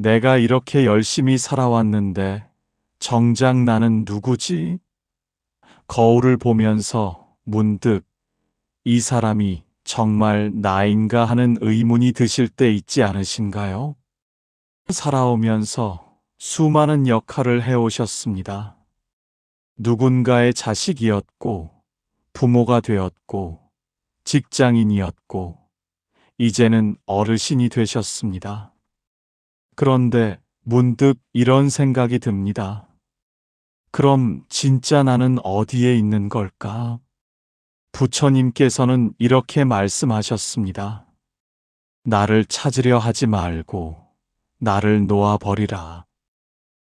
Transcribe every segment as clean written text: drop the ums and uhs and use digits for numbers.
내가 이렇게 열심히 살아왔는데 정작 나는 누구지? 거울을 보면서 문득 이 사람이 정말 나인가 하는 의문이 드실 때 있지 않으신가요? 살아오면서 수많은 역할을 해오셨습니다. 누군가의 자식이었고, 부모가 되었고, 직장인이었고, 이제는 어르신이 되셨습니다. 그런데 문득 이런 생각이 듭니다. 그럼 진짜 나는 어디에 있는 걸까? 부처님께서는 이렇게 말씀하셨습니다. 나를 찾으려 하지 말고 나를 놓아버리라.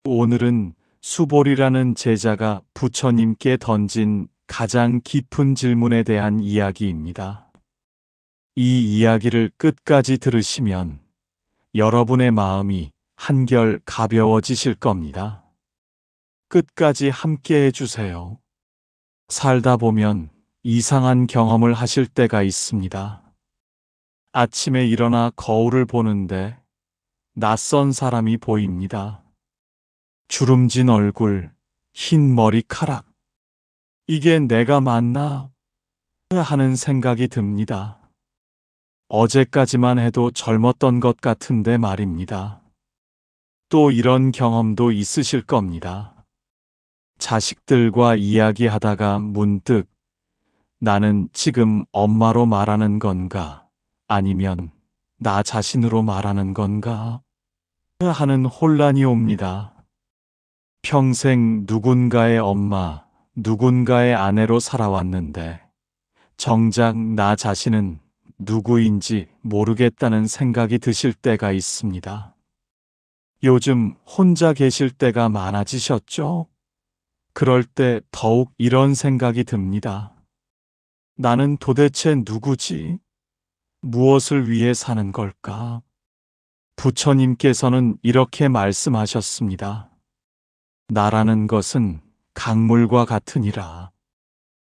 오늘은 수보리라는 제자가 부처님께 던진 가장 깊은 질문에 대한 이야기입니다. 이 이야기를 끝까지 들으시면 여러분의 마음이 한결 가벼워지실 겁니다. 끝까지 함께 해주세요. 살다 보면 이상한 경험을 하실 때가 있습니다. 아침에 일어나 거울을 보는데 낯선 사람이 보입니다. 주름진 얼굴, 흰 머리카락. 이게 내가 맞나? 하는 생각이 듭니다. 어제까지만 해도 젊었던 것 같은데 말입니다. 또 이런 경험도 있으실 겁니다. 자식들과 이야기하다가 문득 나는 지금 엄마로 말하는 건가? 아니면 나 자신으로 말하는 건가? 하는 혼란이 옵니다. 평생 누군가의 엄마, 누군가의 아내로 살아왔는데 정작 나 자신은 누구인지 모르겠다는 생각이 드실 때가 있습니다. 요즘 혼자 계실 때가 많아지셨죠? 그럴 때 더욱 이런 생각이 듭니다. 나는 도대체 누구지? 무엇을 위해 사는 걸까? 부처님께서는 이렇게 말씀하셨습니다. 나라는 것은 강물과 같으니라.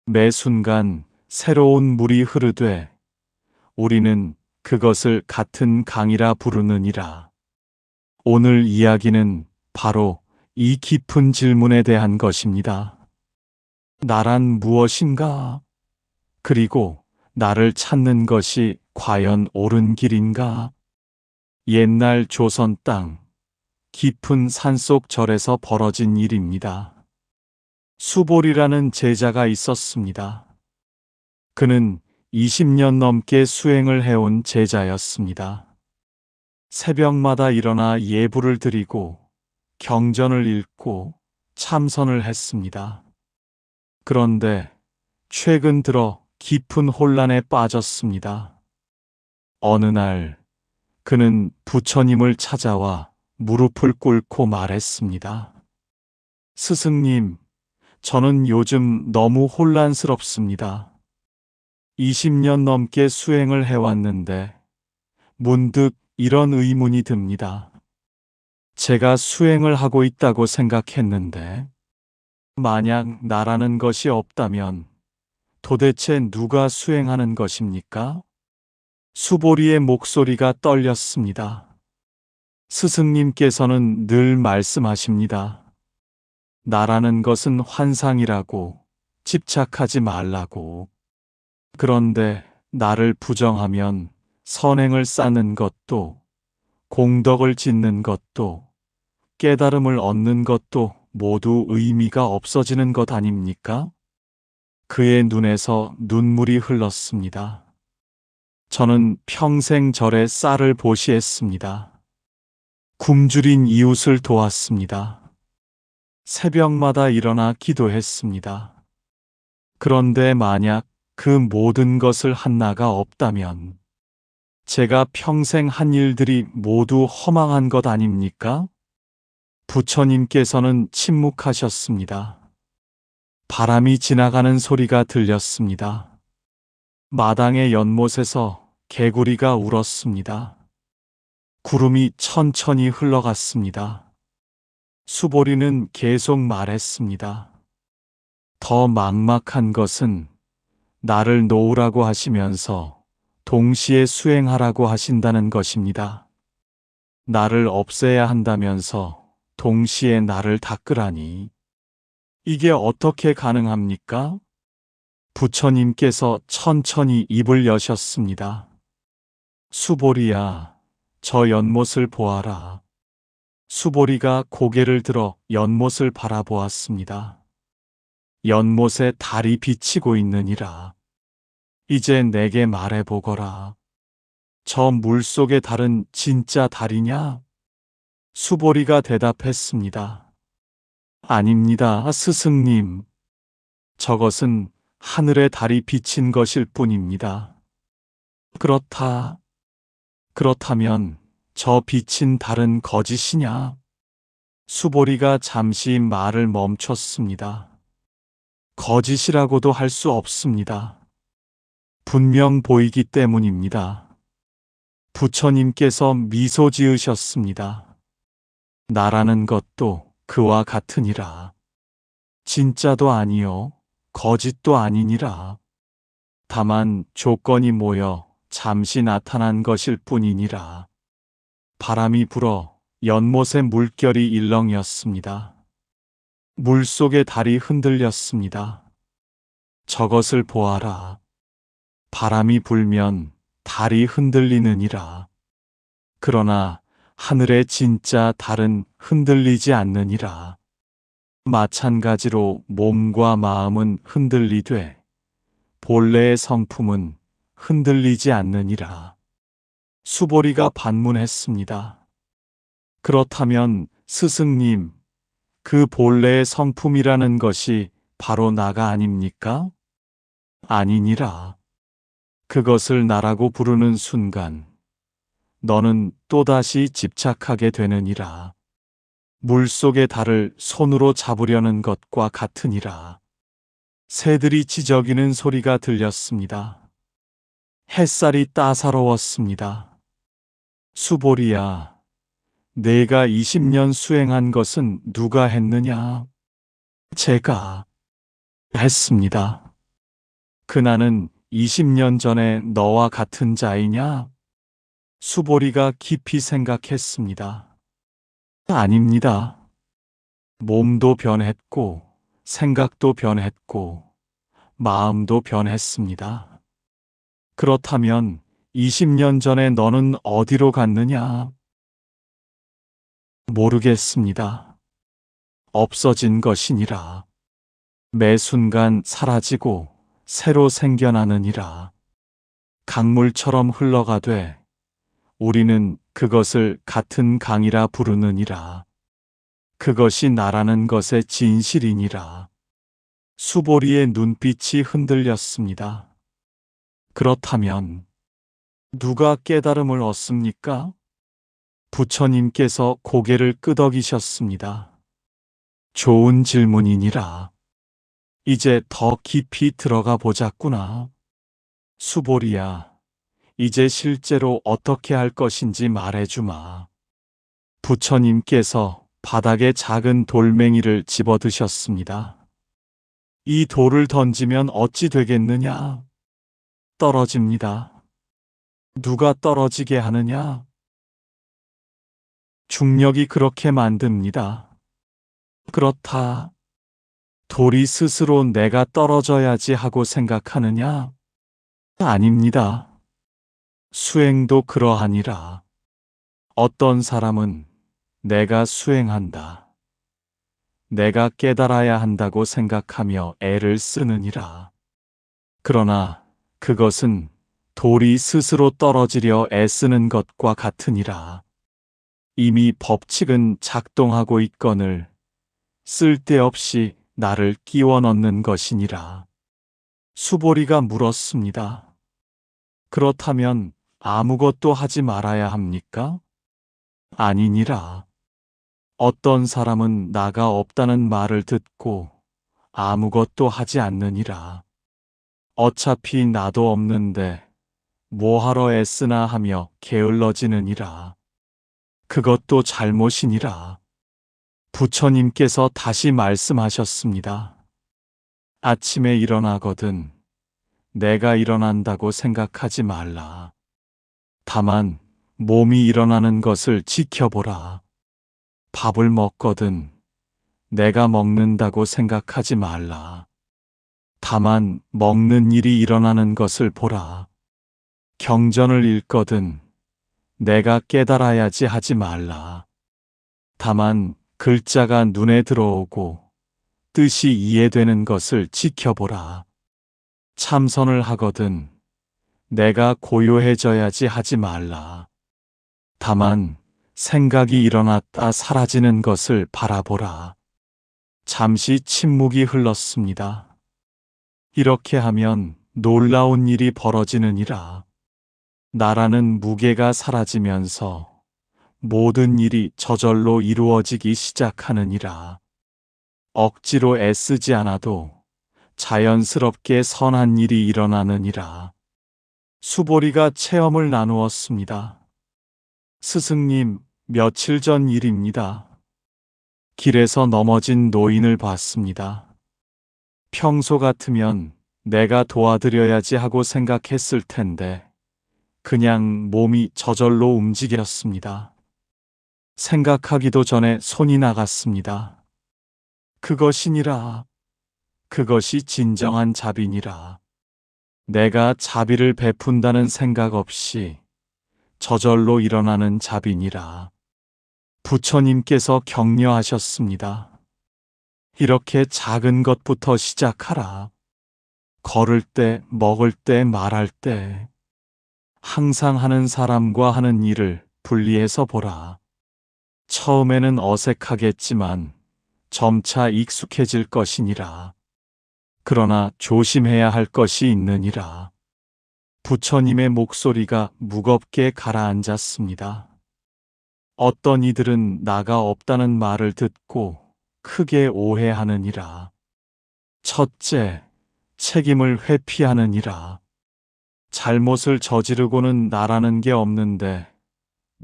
매 순간 새로운 물이 흐르되 우리는 그것을 같은 강이라 부르느니라. 오늘 이야기는 바로 이 깊은 질문에 대한 것입니다. 나란 무엇인가? 그리고 나를 찾는 것이 과연 옳은 길인가? 옛날 조선 땅, 깊은 산속 절에서 벌어진 일입니다. 수보리라는 제자가 있었습니다. 그는 20년 넘게 수행을 해온 제자였습니다. 새벽마다 일어나 예불을 드리고 경전을 읽고 참선을 했습니다. 그런데 최근 들어 깊은 혼란에 빠졌습니다. 어느 날 그는 부처님을 찾아와 무릎을 꿇고 말했습니다. 스승님, 저는 요즘 너무 혼란스럽습니다. 20년 넘게 수행을 해왔는데 문득 이런 의문이 듭니다. 제가 수행을 하고 있다고 생각했는데 만약 나라는 것이 없다면 도대체 누가 수행하는 것입니까? 수보리의 목소리가 떨렸습니다. 스승님께서는 늘 말씀하십니다. 나라는 것은 환상이라고, 집착하지 말라고. 그런데 나를 부정하면 선행을 쌓는 것도, 공덕을 짓는 것도, 깨달음을 얻는 것도 모두 의미가 없어지는 것 아닙니까? 그의 눈에서 눈물이 흘렀습니다. 저는 평생 절에 쌀을 보시했습니다. 굶주린 이웃을 도왔습니다. 새벽마다 일어나 기도했습니다. 그런데 만약 그 모든 것을 한나가 없다면 제가 평생 한 일들이 모두 허망한 것 아닙니까? 부처님께서는 침묵하셨습니다. 바람이 지나가는 소리가 들렸습니다. 마당의 연못에서 개구리가 울었습니다. 구름이 천천히 흘러갔습니다. 수보리는 계속 말했습니다. 더 막막한 것은 나를 놓으라고 하시면서 동시에 수행하라고 하신다는 것입니다. 나를 없애야 한다면서 동시에 나를 닦으라니. 이게 어떻게 가능합니까? 부처님께서 천천히 입을 여셨습니다. 수보리야, 저 연못을 보아라. 수보리가 고개를 들어 연못을 바라보았습니다. 연못에 달이 비치고 있느니라. 이제 내게 말해보거라. 저 물속의 달은 진짜 달이냐? 수보리가 대답했습니다. 아닙니다, 스승님. 저것은 하늘의 달이 비친 것일 뿐입니다. 그렇다면 저 비친 달은 거짓이냐? 수보리가 잠시 말을 멈췄습니다. 거짓이라고도 할 수 없습니다. 분명 보이기 때문입니다. 부처님께서 미소 지으셨습니다. 나라는 것도 그와 같으니라. 진짜도 아니요, 거짓도 아니니라. 다만 조건이 모여 잠시 나타난 것일 뿐이니라. 바람이 불어 연못의 물결이 일렁였습니다. 물속의 달이 흔들렸습니다. 저것을 보아라. 바람이 불면 달이 흔들리느니라. 그러나 하늘의 진짜 달은 흔들리지 않느니라. 마찬가지로 몸과 마음은 흔들리되 본래의 성품은 흔들리지 않느니라. 수보리가 반문했습니다. 그렇다면 스승님, 그 본래의 성품이라는 것이 바로 나가 아닙니까? 아니니라. 그것을 나라고 부르는 순간 너는 또다시 집착하게 되느니라. 물속의 달을 손으로 잡으려는 것과 같으니라. 새들이 지저귀는 소리가 들렸습니다. 햇살이 따사로웠습니다. 수보리야, 내가 20년 수행한 것은 누가 했느냐? 제가 했습니다. 그나는 20년 전에 너와 같은 자이냐? 수보리가 깊이 생각했습니다. 아닙니다. 몸도 변했고, 생각도 변했고, 마음도 변했습니다. 그렇다면 20년 전에 너는 어디로 갔느냐? 모르겠습니다. 없어진 것이니라. 매 순간 사라지고 새로 생겨나느니라. 강물처럼 흘러가되 우리는 그것을 같은 강이라 부르느니라. 그것이 나라는 것의 진실이니라. 수보리의 눈빛이 흔들렸습니다. 그렇다면 누가 깨달음을 얻습니까? 부처님께서 고개를 끄덕이셨습니다. 좋은 질문이니라. 이제 더 깊이 들어가 보자꾸나. 수보리야, 이제 실제로 어떻게 할 것인지 말해주마. 부처님께서 바닥에 작은 돌멩이를 집어드셨습니다. 이 돌을 던지면 어찌 되겠느냐? 떨어집니다. 누가 떨어지게 하느냐? 중력이 그렇게 만듭니다. 그렇다. 돌이 스스로 내가 떨어져야지 하고 생각하느냐? 아닙니다. 수행도 그러하니라. 어떤 사람은 내가 수행한다, 내가 깨달아야 한다고 생각하며 애를 쓰느니라. 그러나 그것은 돌이 스스로 떨어지려 애쓰는 것과 같으니라. 이미 법칙은 작동하고 있거늘 쓸데없이 나를 끼워 넣는 것이니라. 수보리가 물었습니다. 그렇다면 아무것도 하지 말아야 합니까? 아니니라. 어떤 사람은 나가 없다는 말을 듣고 아무것도 하지 않느니라. 어차피 나도 없는데 뭐하러 애쓰나 하며 게을러지느니라. 그것도 잘못이니라. 부처님께서 다시 말씀하셨습니다. 아침에 일어나거든 내가 일어난다고 생각하지 말라. 다만 몸이 일어나는 것을 지켜보라. 밥을 먹거든 내가 먹는다고 생각하지 말라. 다만 먹는 일이 일어나는 것을 보라. 경전을 읽거든 내가 깨달아야지 하지 말라. 다만 글자가 눈에 들어오고 뜻이 이해되는 것을 지켜보라. 참선을 하거든 내가 고요해져야지 하지 말라. 다만 생각이 일어났다 사라지는 것을 바라보라. 잠시 침묵이 흘렀습니다. 이렇게 하면 놀라운 일이 벌어지느니라. 나라는 무게가 사라지면서 모든 일이 저절로 이루어지기 시작하느니라. 억지로 애쓰지 않아도 자연스럽게 선한 일이 일어나느니라. 수보리가 체험을 나누었습니다. 스승님, 며칠 전 일입니다. 길에서 넘어진 노인을 봤습니다. 평소 같으면 내가 도와드려야지 하고 생각했을 텐데 그냥 몸이 저절로 움직였습니다. 생각하기도 전에 손이 나갔습니다. 그것이니라. 그것이 진정한 자비니라. 내가 자비를 베푼다는 생각 없이 저절로 일어나는 자비니라. 부처님께서 격려하셨습니다. 이렇게 작은 것부터 시작하라. 걸을 때, 먹을 때, 말할 때 항상 하는 사람과 하는 일을 분리해서 보라. 처음에는 어색하겠지만 점차 익숙해질 것이니라. 그러나 조심해야 할 것이 있느니라. 부처님의 목소리가 무겁게 가라앉았습니다. 어떤 이들은 나가 없다는 말을 듣고 크게 오해하느니라. 첫째, 책임을 회피하느니라. 잘못을 저지르고는 나라는 게 없는데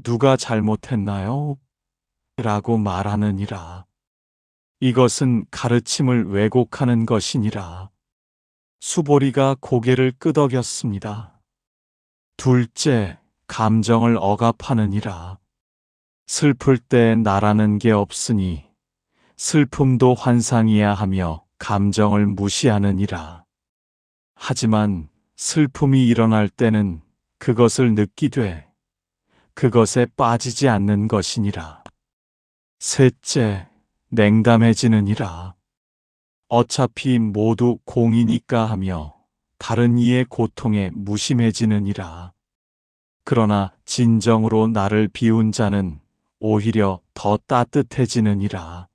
누가 잘못했나요? 라고 말하느니라. 이것은 가르침을 왜곡하는 것이니라. 수보리가 고개를 끄덕였습니다. 둘째, 감정을 억압하느니라. 슬플 때 나라는 게 없으니 슬픔도 환상이야 하며 감정을 무시하느니라. 하지만 슬픔이 일어날 때는 그것을 느끼되 그것에 빠지지 않는 것이니라. 셋째, 냉담해지느니라. 어차피 모두 공이니까 하며 다른 이의 고통에 무심해지느니라. 그러나 진정으로 나를 비운 자는 오히려 더 따뜻해지느니라.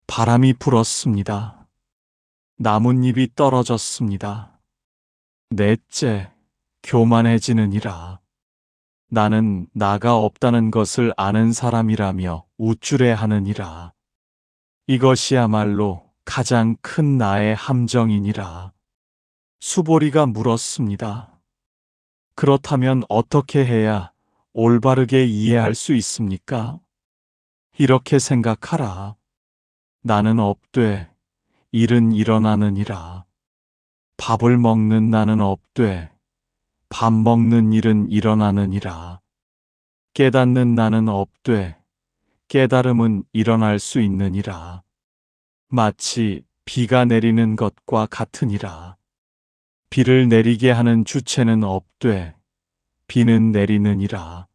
바람이 불었습니다. 나뭇잎이 떨어졌습니다. 넷째, 교만해지느니라. 나는 나가 없다는 것을 아는 사람이라며 우쭐해하느니라. 이것이야말로 가장 큰 나의 함정이니라. 수보리가 물었습니다. 그렇다면 어떻게 해야 올바르게 이해할 수 있습니까? 이렇게 생각하라. 나는 없되 일은 일어나느니라. 밥을 먹는 나는 없되 밥 먹는 일은 일어나느니라. 깨닫는 나는 없되 깨달음은 일어날 수 있느니라. 마치 비가 내리는 것과 같으니라. 비를 내리게 하는 주체는 없되 비는 내리느니라.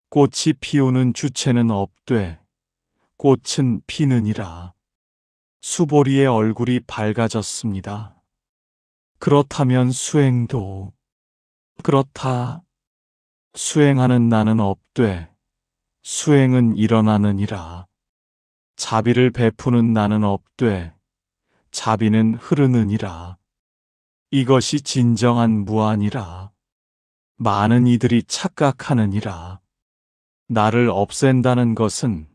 꽃이 피우는 주체는 없되 꽃은 피느니라. 수보리의 얼굴이 밝아졌습니다. 그렇다면 수행도 그렇다. 수행하는 나는 없되 수행은 일어나느니라. 자비를 베푸는 나는 없되 자비는 흐르느니라. 이것이 진정한 무아니라. 많은 이들이 착각하느니라. 나를 없앤다는 것은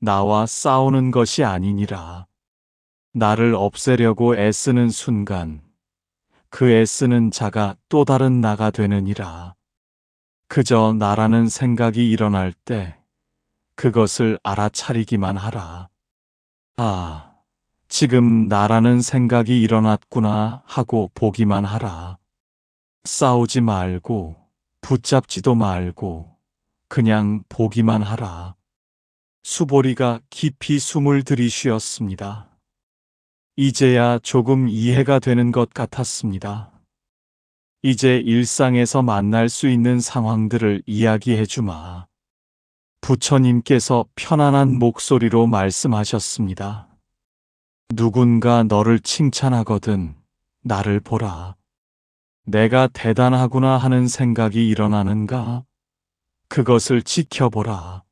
나와 싸우는 것이 아니니라. 나를 없애려고 애쓰는 순간 그 애쓰는 자가 또 다른 나가 되느니라. 그저 나라는 생각이 일어날 때 그것을 알아차리기만 하라. 아, 지금 나라는 생각이 일어났구나 하고 보기만 하라. 싸우지 말고 붙잡지도 말고 그냥 보기만 하라. 수보리가 깊이 숨을 들이쉬었습니다. 이제야 조금 이해가 되는 것 같았습니다. 이제 일상에서 만날 수 있는 상황들을 이야기해 주마. 부처님께서 편안한 목소리로 말씀하셨습니다. 누군가 너를 칭찬하거든 나를 보라. 내가 대단하구나 하는 생각이 일어나는가? 그것을 지켜보라.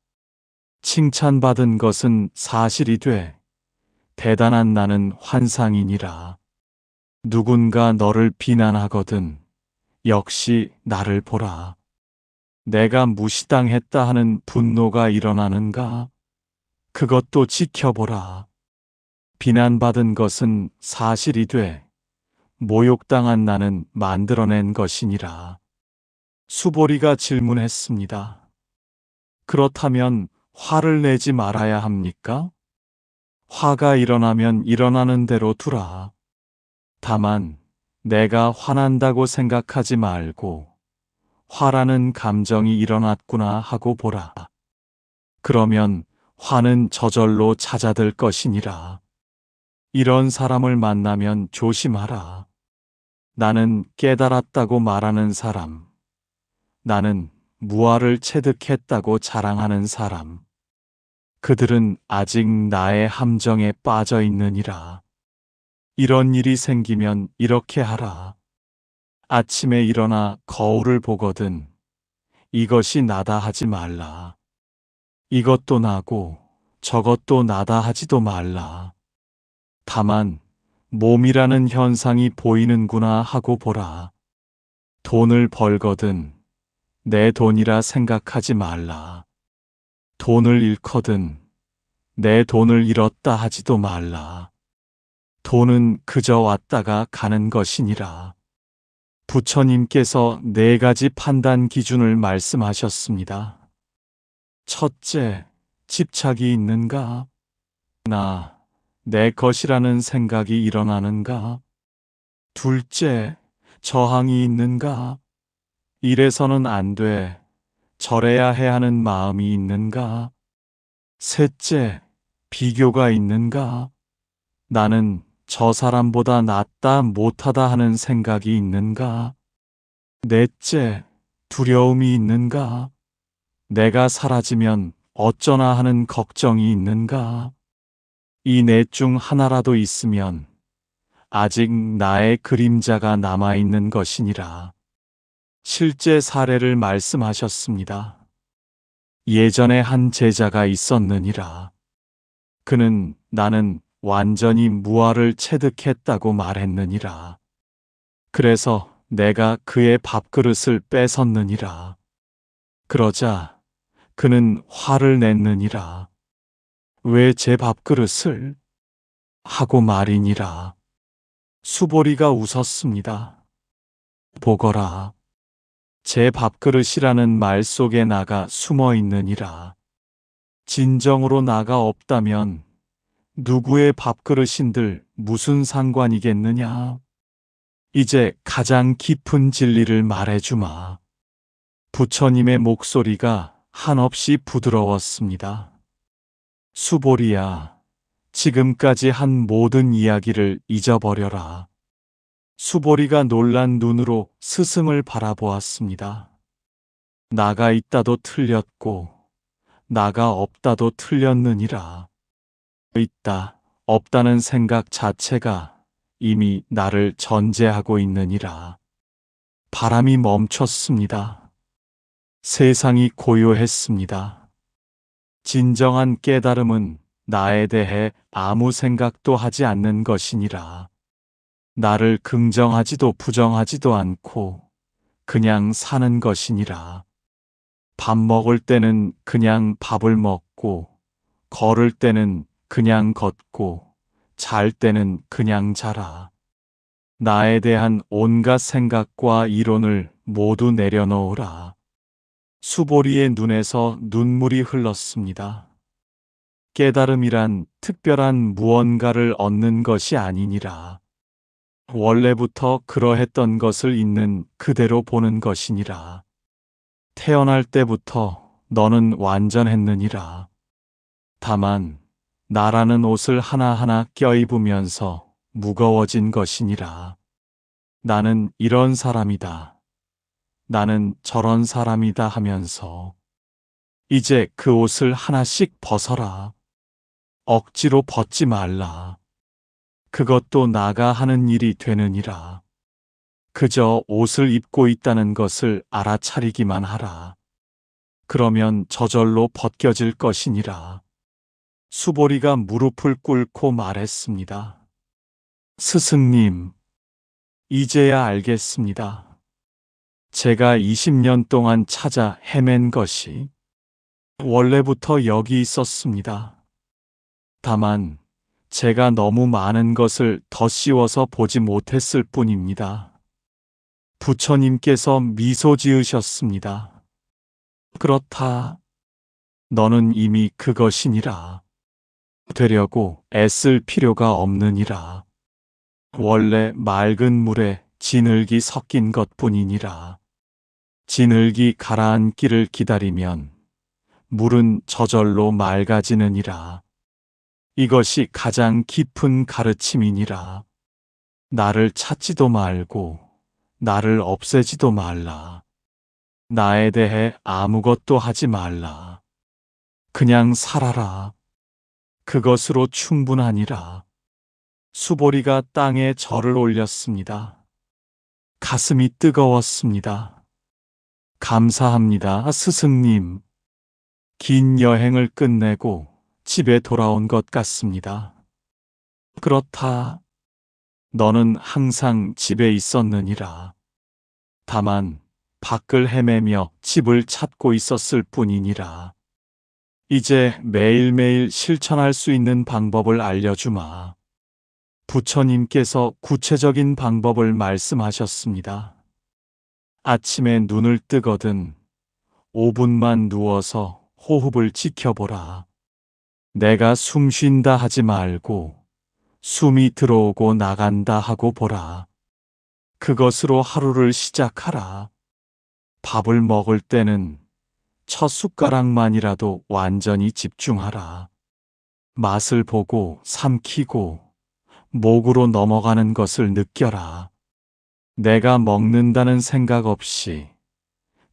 칭찬받은 것은 사실이 돼. 대단한 나는 환상이니라. 누군가 너를 비난하거든 역시 나를 보라. 내가 무시당했다 하는 분노가 일어나는가? 그것도 지켜보라. 비난받은 것은 사실이 돼. 모욕당한 나는 만들어낸 것이니라. 수보리가 질문했습니다. 그렇다면 화를 내지 말아야 합니까? 화가 일어나면 일어나는 대로 두라. 다만 내가 화난다고 생각하지 말고 화라는 감정이 일어났구나 하고 보라. 그러면 화는 저절로 잦아들 것이니라. 이런 사람을 만나면 조심하라. 나는 깨달았다고 말하는 사람. 나는 무아를 체득했다고 자랑하는 사람. 그들은 아직 나의 함정에 빠져 있느니라. 이런 일이 생기면 이렇게 하라. 아침에 일어나 거울을 보거든 이것이 나다 하지 말라. 이것도 나고 저것도 나다 하지도 말라. 다만 몸이라는 현상이 보이는구나 하고 보라. 돈을 벌거든 내 돈이라 생각하지 말라. 돈을 잃거든 내 돈을 잃었다 하지도 말라. 돈은 그저 왔다가 가는 것이니라. 부처님께서 4가지 판단 기준을 말씀하셨습니다. 첫째, 집착이 있는가? 내 것이라는 생각이 일어나는가? 둘째, 저항이 있는가? 이래서는 안 돼. 저래야 해 하는 마음이 있는가? 셋째, 비교가 있는가? 나는 저 사람보다 낫다 못하다 하는 생각이 있는가? 넷째, 두려움이 있는가? 내가 사라지면 어쩌나 하는 걱정이 있는가? 이 넷 중 하나라도 있으면 아직 나의 그림자가 남아있는 것이니라. 실제 사례를 말씀하셨습니다. 예전에 한 제자가 있었느니라. 그는 나는 완전히 무아를 체득했다고 말했느니라. 그래서 내가 그의 밥그릇을 뺏었느니라. 그러자 그는 화를 냈느니라. 왜 제 밥그릇을? 하고 말이니라. 수보리가 웃었습니다. 보거라. 제 밥그릇이라는 말 속에 나가 숨어 있느니라. 진정으로 나가 없다면 누구의 밥그릇인들 무슨 상관이겠느냐? 이제 가장 깊은 진리를 말해주마. 부처님의 목소리가 한없이 부드러웠습니다. 수보리야, 지금까지 한 모든 이야기를 잊어버려라. 수보리가 놀란 눈으로 스승을 바라보았습니다. 나가 있다도 틀렸고 나가 없다도 틀렸느니라. 있다, 없다는 생각 자체가 이미 나를 전제하고 있느니라. 바람이 멈췄습니다. 세상이 고요했습니다. 진정한 깨달음은 나에 대해 아무 생각도 하지 않는 것이니라. 나를 긍정하지도 부정하지도 않고 그냥 사는 것이니라. 밥 먹을 때는 그냥 밥을 먹고, 걸을 때는 그냥 걷고, 잘 때는 그냥 자라. 나에 대한 온갖 생각과 이론을 모두 내려놓으라. 수보리의 눈에서 눈물이 흘렀습니다. 깨달음이란 특별한 무언가를 얻는 것이 아니니라. 원래부터 그러했던 것을 있는 그대로 보는 것이니라. 태어날 때부터 너는 완전했느니라. 다만 나라는 옷을 하나하나 껴입으면서 무거워진 것이니라. 나는 이런 사람이다. 나는 저런 사람이다 하면서 이제 그 옷을 하나씩 벗어라. 억지로 벗지 말라. 그것도 나가 하는 일이 되느니라. 그저 옷을 입고 있다는 것을 알아차리기만 하라. 그러면 저절로 벗겨질 것이니라. 수보리가 무릎을 꿇고 말했습니다. 스승님, 이제야 알겠습니다. 제가 20년 동안 찾아 헤맨 것이 원래부터 여기 있었습니다. 다만 제가 너무 많은 것을 덧씌워서 보지 못했을 뿐입니다. 부처님께서 미소 지으셨습니다. 그렇다. 너는 이미 그것이니라. 되려고 애쓸 필요가 없느니라. 원래 맑은 물에 진흙이 섞인 것뿐이니라. 진흙이 가라앉기를 기다리면 물은 저절로 맑아지느니라. 이것이 가장 깊은 가르침이니라. 나를 찾지도 말고 나를 없애지도 말라. 나에 대해 아무것도 하지 말라. 그냥 살아라. 그것으로 충분하니라. 수보리가 땅에 절을 올렸습니다. 가슴이 뜨거웠습니다. 감사합니다, 스승님. 긴 여행을 끝내고 집에 돌아온 것 같습니다. 그렇다. 너는 항상 집에 있었느니라. 다만 밖을 헤매며 집을 찾고 있었을 뿐이니라. 이제 매일매일 실천할 수 있는 방법을 알려주마. 부처님께서 구체적인 방법을 말씀하셨습니다. 아침에 눈을 뜨거든 5분만 누워서 호흡을 지켜보라. 내가 숨 쉰다 하지 말고 숨이 들어오고 나간다 하고 보라. 그것으로 하루를 시작하라. 밥을 먹을 때는 첫 숟가락만이라도 완전히 집중하라. 맛을 보고 삼키고 목으로 넘어가는 것을 느껴라. 내가 먹는다는 생각 없이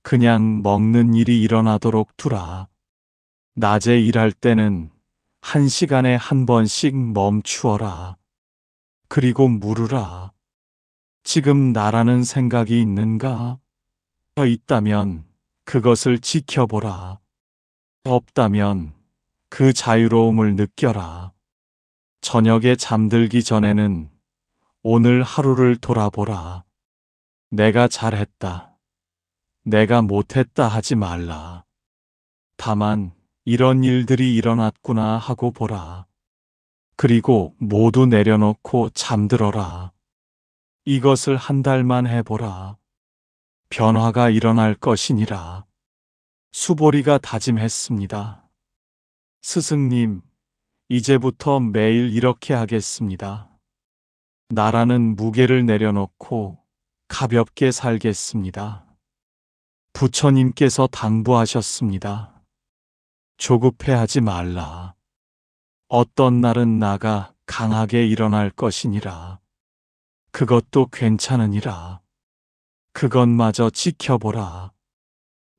그냥 먹는 일이 일어나도록 두라. 낮에 일할 때는 1시간에 한 번씩 멈추어라. 그리고 물으라. 지금 나라는 생각이 있는가? 있다면 그것을 지켜보라. 없다면 그 자유로움을 느껴라. 저녁에 잠들기 전에는 오늘 하루를 돌아보라. 내가 잘했다. 내가 못했다 하지 말라. 다만 이런 일들이 일어났구나 하고 보라. 그리고 모두 내려놓고 잠들어라. 이것을 한 달만 해보라. 변화가 일어날 것이니라. 수보리가 다짐했습니다. 스승님, 이제부터 매일 이렇게 하겠습니다. 나라는 무게를 내려놓고 가볍게 살겠습니다. 부처님께서 당부하셨습니다. 조급해하지 말라. 어떤 날은 나가 강하게 일어날 것이니라. 그것도 괜찮으니라. 그것마저 지켜보라.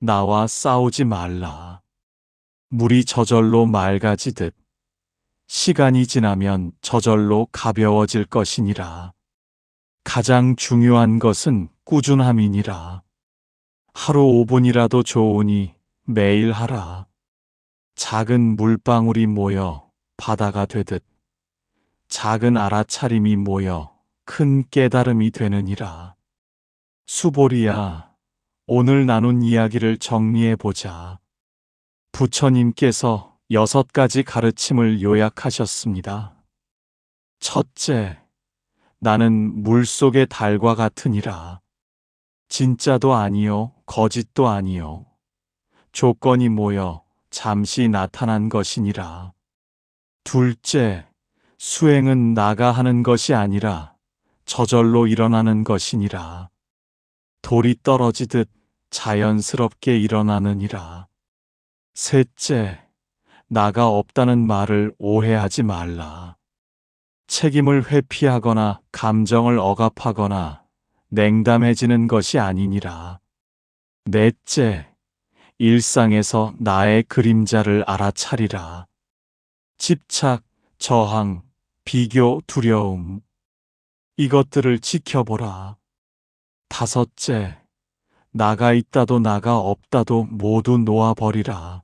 나와 싸우지 말라. 물이 저절로 맑아지듯 시간이 지나면 저절로 가벼워질 것이니라. 가장 중요한 것은 꾸준함이니라. 하루 5분이라도 좋으니 매일 하라. 작은 물방울이 모여 바다가 되듯 작은 알아차림이 모여 큰 깨달음이 되느니라. 수보리야, 오늘 나눈 이야기를 정리해보자. 부처님께서 6가지 가르침을 요약하셨습니다. 첫째, 나는 물속의 달과 같으니라. 진짜도 아니요, 거짓도 아니요. 조건이 모여 잠시 나타난 것이니라. 둘째, 수행은 나가 하는 것이 아니라 저절로 일어나는 것이니라. 돌이 떨어지듯 자연스럽게 일어나느니라. 셋째, 나가 없다는 말을 오해하지 말라. 책임을 회피하거나 감정을 억압하거나 냉담해지는 것이 아니니라. 넷째, 일상에서 나의 그림자를 알아차리라. 집착, 저항, 비교, 두려움. 이것들을 지켜보라. 다섯째, 나가 있다도 나가 없다도 모두 놓아버리라.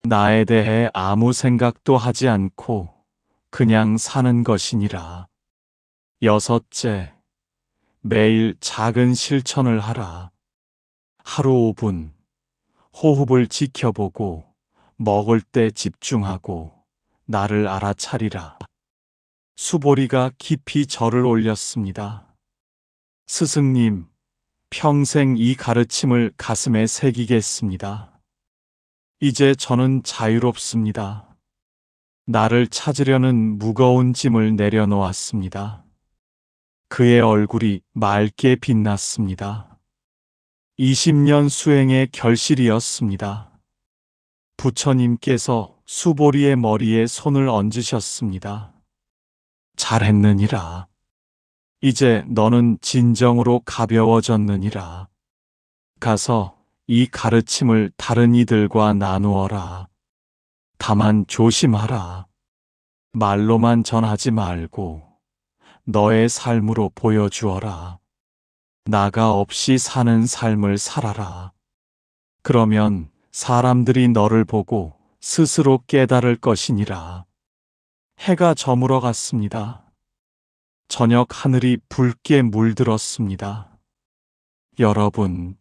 나에 대해 아무 생각도 하지 않고 그냥 사는 것이니라. 여섯째, 매일 작은 실천을 하라. 하루 5분, 호흡을 지켜보고 먹을 때 집중하고 나를 알아차리라. 수보리가 깊이 절을 올렸습니다. 스승님, 평생 이 가르침을 가슴에 새기겠습니다. 이제 저는 자유롭습니다. 나를 찾으려는 무거운 짐을 내려놓았습니다. 그의 얼굴이 맑게 빛났습니다. 20년 수행의 결실이었습니다. 부처님께서 수보리의 머리에 손을 얹으셨습니다. 잘했느니라. 이제 너는 진정으로 가벼워졌느니라. 가서 이 가르침을 다른 이들과 나누어라. 다만 조심하라. 말로만 전하지 말고 너의 삶으로 보여주어라. 나가 없이 사는 삶을 살아라. 그러면 사람들이 너를 보고 스스로 깨달을 것이니라. 해가 저물어 갔습니다. 저녁 하늘이 붉게 물들었습니다. 여러분,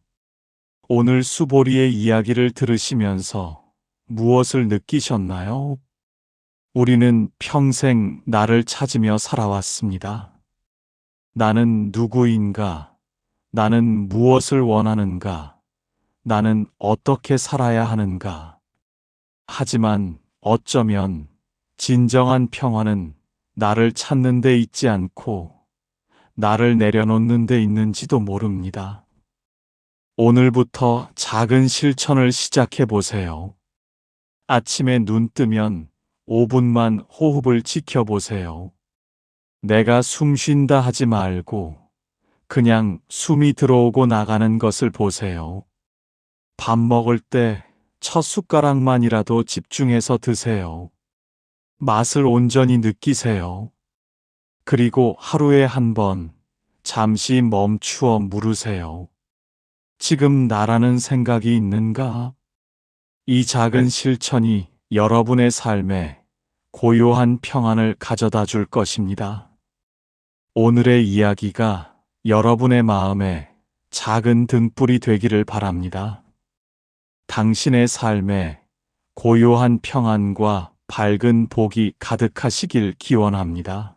오늘 수보리의 이야기를 들으시면서 무엇을 느끼셨나요? 우리는 평생 나를 찾으며 살아왔습니다. 나는 누구인가? 나는 무엇을 원하는가? 나는 어떻게 살아야 하는가? 하지만 어쩌면 진정한 평화는 나를 찾는 데 있지 않고 나를 내려놓는 데 있는지도 모릅니다. 오늘부터 작은 실천을 시작해 보세요. 아침에 눈 뜨면 5분만 호흡을 지켜보세요. 내가 숨 쉰다 하지 말고 그냥 숨이 들어오고 나가는 것을 보세요. 밥 먹을 때 첫 숟가락만이라도 집중해서 드세요. 맛을 온전히 느끼세요. 그리고 하루에 한 번 잠시 멈추어 물으세요. 지금 나라는 생각이 있는가? 이 작은 실천이 여러분의 삶에 고요한 평안을 가져다 줄 것입니다. 오늘의 이야기가 여러분의 마음에 작은 등불이 되기를 바랍니다. 당신의 삶에 고요한 평안과 밝은 복이 가득하시길 기원합니다.